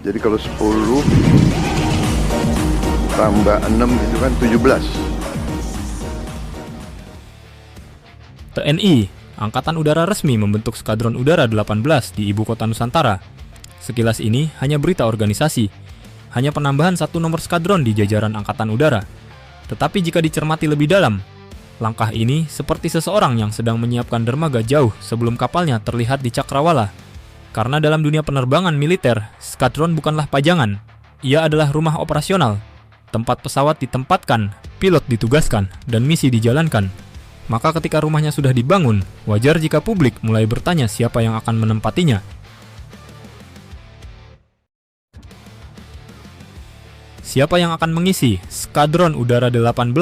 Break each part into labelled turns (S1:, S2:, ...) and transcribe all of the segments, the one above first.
S1: Jadi kalau 10 tambah 6 itu kan 17.
S2: TNI, Angkatan Udara resmi membentuk Skadron Udara 18 di Ibu Kota Nusantara. Sekilas ini hanya berita organisasi, hanya penambahan satu nomor skadron di jajaran Angkatan Udara. Tetapi jika dicermati lebih dalam, langkah ini seperti seseorang yang sedang menyiapkan dermaga jauh sebelum kapalnya terlihat di cakrawala. Karena dalam dunia penerbangan militer, skadron bukanlah pajangan. Ia adalah rumah operasional, tempat pesawat ditempatkan, pilot ditugaskan, dan misi dijalankan. Maka ketika rumahnya sudah dibangun, wajar jika publik mulai bertanya siapa yang akan menempatinya. Siapa yang akan mengisi Skadron Udara 18?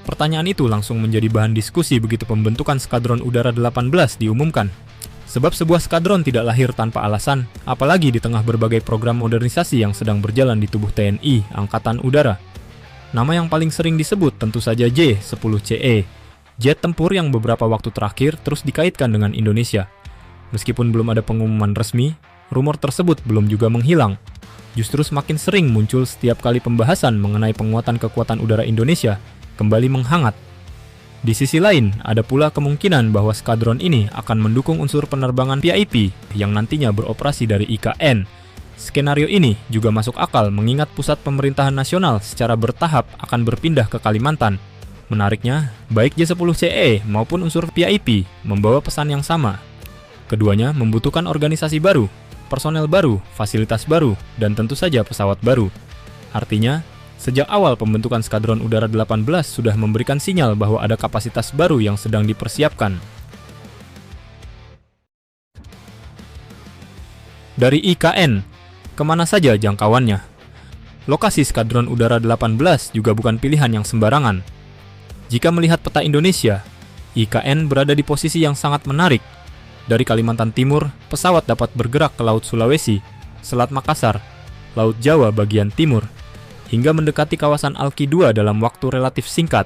S2: Pertanyaan itu langsung menjadi bahan diskusi begitu pembentukan Skadron Udara 18 diumumkan. Sebab sebuah skadron tidak lahir tanpa alasan, apalagi di tengah berbagai program modernisasi yang sedang berjalan di tubuh TNI Angkatan Udara. Nama yang paling sering disebut tentu saja J-10CE, jet tempur yang beberapa waktu terakhir terus dikaitkan dengan Indonesia. Meskipun belum ada pengumuman resmi, rumor tersebut belum juga menghilang. Justru semakin sering muncul setiap kali pembahasan mengenai penguatan kekuatan udara Indonesia kembali menghangat. Di sisi lain, ada pula kemungkinan bahwa skadron ini akan mendukung unsur penerbangan VIP yang nantinya beroperasi dari IKN. Skenario ini juga masuk akal mengingat pusat pemerintahan nasional secara bertahap akan berpindah ke Kalimantan. Menariknya, baik J-10CE maupun unsur VIP membawa pesan yang sama. Keduanya membutuhkan organisasi baru, personel baru, fasilitas baru, dan tentu saja pesawat baru. Artinya, sejak awal pembentukan Skadron Udara 18 sudah memberikan sinyal bahwa ada kapasitas baru yang sedang dipersiapkan. Dari IKN, kemana saja jangkauannya? Lokasi Skadron Udara 18 juga bukan pilihan yang sembarangan. Jika melihat peta Indonesia, IKN berada di posisi yang sangat menarik. Dari Kalimantan Timur, pesawat dapat bergerak ke Laut Sulawesi, Selat Makassar, Laut Jawa bagian timur, hingga mendekati kawasan Alki II dalam waktu relatif singkat.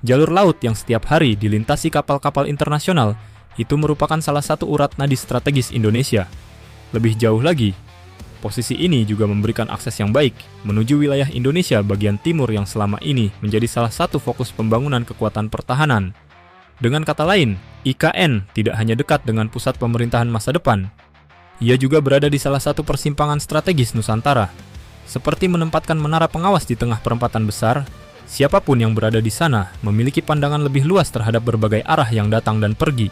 S2: Jalur laut yang setiap hari dilintasi kapal-kapal internasional itu merupakan salah satu urat nadi strategis Indonesia. Lebih jauh lagi, posisi ini juga memberikan akses yang baik menuju wilayah Indonesia bagian timur yang selama ini menjadi salah satu fokus pembangunan kekuatan pertahanan. Dengan kata lain, IKN tidak hanya dekat dengan pusat pemerintahan masa depan, ia juga berada di salah satu persimpangan strategis Nusantara. Seperti menempatkan menara pengawas di tengah perempatan besar, siapapun yang berada di sana memiliki pandangan lebih luas terhadap berbagai arah yang datang dan pergi.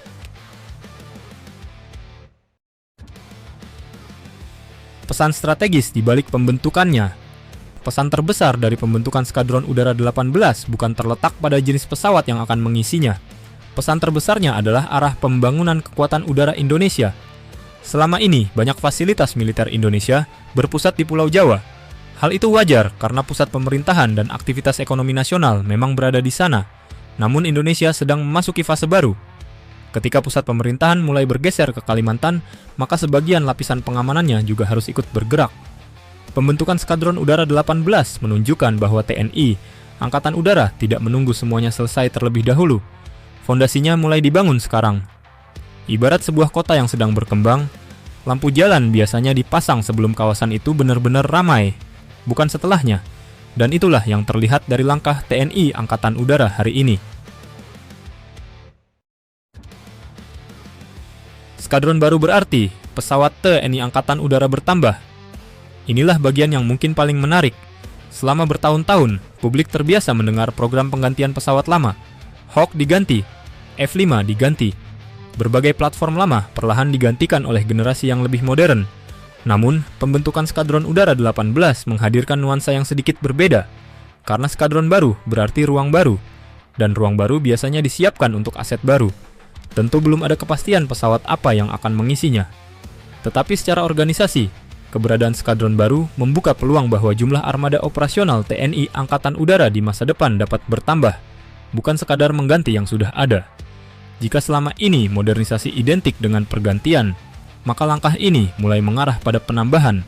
S2: Pesan strategis di balik pembentukannya. Pesan terbesar dari pembentukan Skadron Udara 18 bukan terletak pada jenis pesawat yang akan mengisinya. Pesan terbesarnya adalah arah pembangunan kekuatan udara Indonesia. Selama ini, banyak fasilitas militer Indonesia berpusat di Pulau Jawa. Hal itu wajar karena pusat pemerintahan dan aktivitas ekonomi nasional memang berada di sana. Namun Indonesia sedang memasuki fase baru. Ketika pusat pemerintahan mulai bergeser ke Kalimantan, maka sebagian lapisan pengamanannya juga harus ikut bergerak. Pembentukan Skadron Udara 18 menunjukkan bahwa TNI, Angkatan Udara, tidak menunggu semuanya selesai terlebih dahulu. Fondasinya mulai dibangun sekarang. Ibarat sebuah kota yang sedang berkembang, lampu jalan biasanya dipasang sebelum kawasan itu benar-benar ramai, bukan setelahnya. Dan itulah yang terlihat dari langkah TNI Angkatan Udara hari ini. Skadron baru berarti pesawat TNI Angkatan Udara bertambah. Inilah bagian yang mungkin paling menarik. Selama bertahun-tahun, publik terbiasa mendengar program penggantian pesawat lama. Hawk diganti, F-5 diganti. Berbagai platform lama perlahan digantikan oleh generasi yang lebih modern. Namun, pembentukan Skadron Udara 18 menghadirkan nuansa yang sedikit berbeda. Karena skadron baru berarti ruang baru. Dan ruang baru biasanya disiapkan untuk aset baru. Tentu belum ada kepastian pesawat apa yang akan mengisinya. Tetapi secara organisasi, keberadaan skadron baru membuka peluang bahwa jumlah armada operasional TNI Angkatan Udara di masa depan dapat bertambah, bukan sekadar mengganti yang sudah ada. Jika selama ini modernisasi identik dengan pergantian, maka langkah ini mulai mengarah pada penambahan.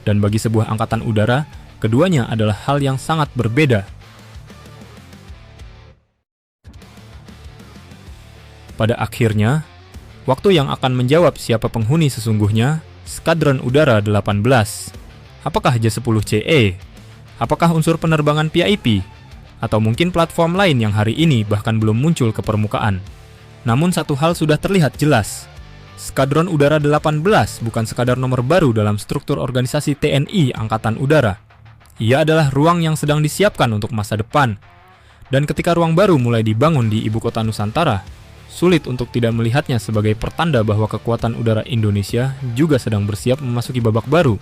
S2: Dan bagi sebuah angkatan udara, keduanya adalah hal yang sangat berbeda. Pada akhirnya, waktu yang akan menjawab siapa penghuni sesungguhnya Skadron Udara 18. Apakah J-10CE? Apakah unsur penerbangan VIP? Atau mungkin platform lain yang hari ini bahkan belum muncul ke permukaan? Namun satu hal sudah terlihat jelas. Skadron Udara 18 bukan sekadar nomor baru dalam struktur organisasi TNI Angkatan Udara. Ia adalah ruang yang sedang disiapkan untuk masa depan. Dan ketika ruang baru mulai dibangun di ibu kota Nusantara, sulit untuk tidak melihatnya sebagai pertanda bahwa kekuatan udara Indonesia juga sedang bersiap memasuki babak baru.